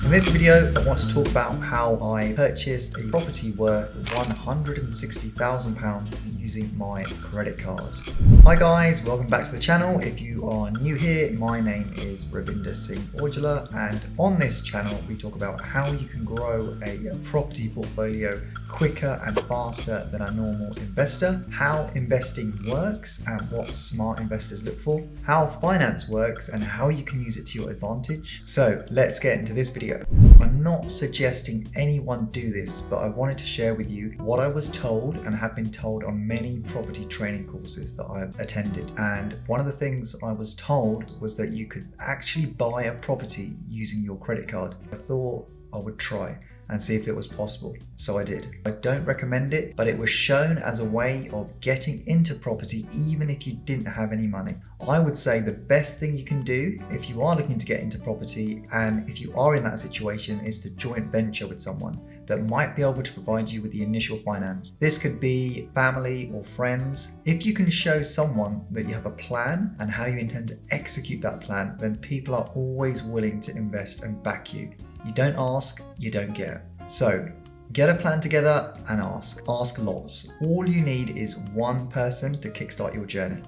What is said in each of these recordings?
In this video, I want to talk about how I purchased a property worth £160,000 using my credit card. Hi guys, welcome back to the channel. If you are new here, my name is Ravinder Aujla, and on this channel we talk about how you can grow a property portfolio quicker and faster than a normal investor, how investing works and what smart investors look for, how finance works and how you can use it to your advantage. So let's get into this video. I'm not suggesting anyone do this, but I wanted to share with you what I was told and have been told on many property training courses that I've attended. And one of the things I was told was that you could actually buy a property using your credit card. I thought I would try and see if it was possible. So I did. I don't recommend it, but it was shown as a way of getting into property even if you didn't have any money. I would say the best thing you can do if you are looking to get into property, and if you are in that situation, is to joint venture with someone that might be able to provide you with the initial finance. This could be family or friends. If you can show someone that you have a plan and how you intend to execute that plan, then people are always willing to invest and back you. You don't ask, you don't get. So get a plan together and ask. Ask lots. All you need is one person to kickstart your journey.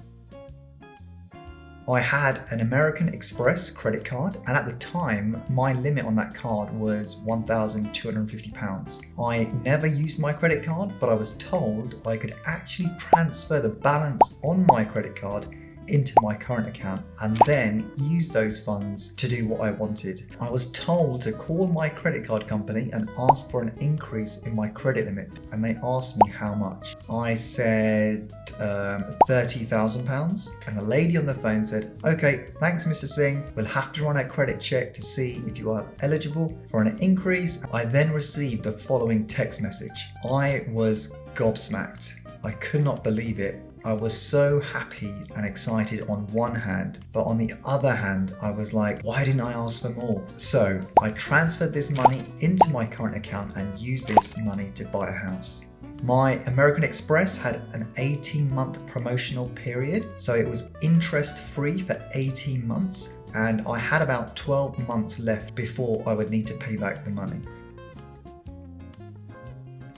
I had an American Express credit card, and at the time, my limit on that card was £1,250. I never used my credit card, but I was told I could actually transfer the balance on my credit card into my current account and then use those funds to do what I wanted. I was told to call my credit card company and ask for an increase in my credit limit, and they asked me how much. I said £30,000, and the lady on the phone said, "Okay, thanks Mr. Singh, we'll have to run a credit check to see if you are eligible for an increase." I then received the following text message. I was gobsmacked. I could not believe it. I was so happy and excited on one hand, but on the other hand, I was like, why didn't I ask for more? So I transferred this money into my current account and used this money to buy a house. My American Express had an 18-month promotional period, so it was interest-free for 18 months, and I had about 12 months left before I would need to pay back the money.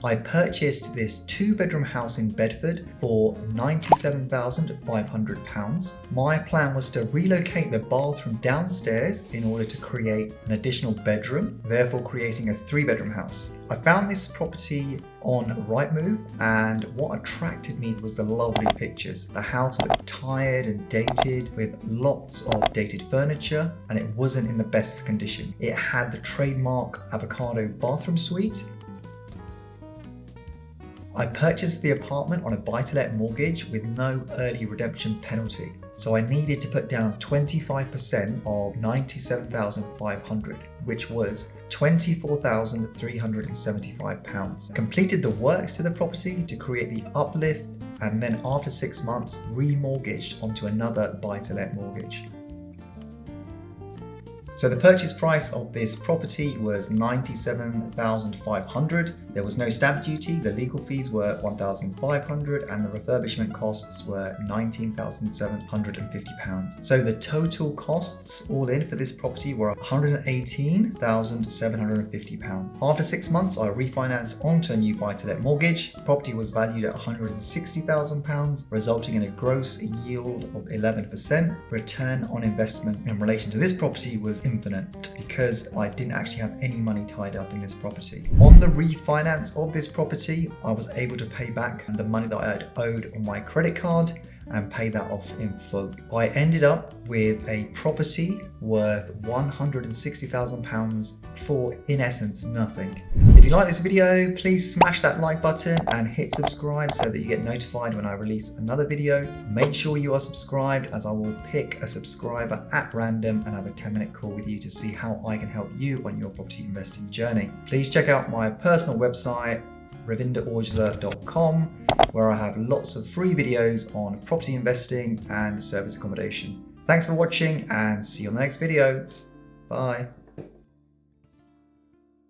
I purchased this 2-bedroom house in Bedford for £97,500. My plan was to relocate the bathroom downstairs in order to create an additional bedroom, therefore creating a 3-bedroom house. I found this property on Rightmove, and what attracted me was the lovely pictures. The house looked tired and dated with lots of dated furniture, and it wasn't in the best condition. It had the trademark avocado bathroom suite. I purchased the apartment on a buy-to-let mortgage with no early redemption penalty. So I needed to put down 25% of £97,500, which was £24,375. Completed the works to the property to create the uplift, and then after 6 months, remortgaged onto another buy-to-let mortgage. So the purchase price of this property was £97,500. There was no stamp duty, the legal fees were £1,500, and the refurbishment costs were £19,750. So the total costs all in for this property were £118,750. After 6 months, I refinanced onto a new buy-to-let mortgage. The property was valued at £160,000, resulting in a gross yield of 11%. Return on investment in relation to this property was infinite because I didn't actually have any money tied up in this property. On the refinance of this property, I was able to pay back the money that I had owed on my credit card and pay that off in full. I ended up with a property worth £160,000 for, in essence, nothing. If you like this video, please smash that like button and hit subscribe so that you get notified when I release another video. Make sure you are subscribed, as I will pick a subscriber at random and have a 10-minute call with you to see how I can help you on your property investing journey. Please check out my personal website, ravinderAujla.com, where I have lots of free videos on property investing and service accommodation. Thanks for watching, and see you on the next video. Bye.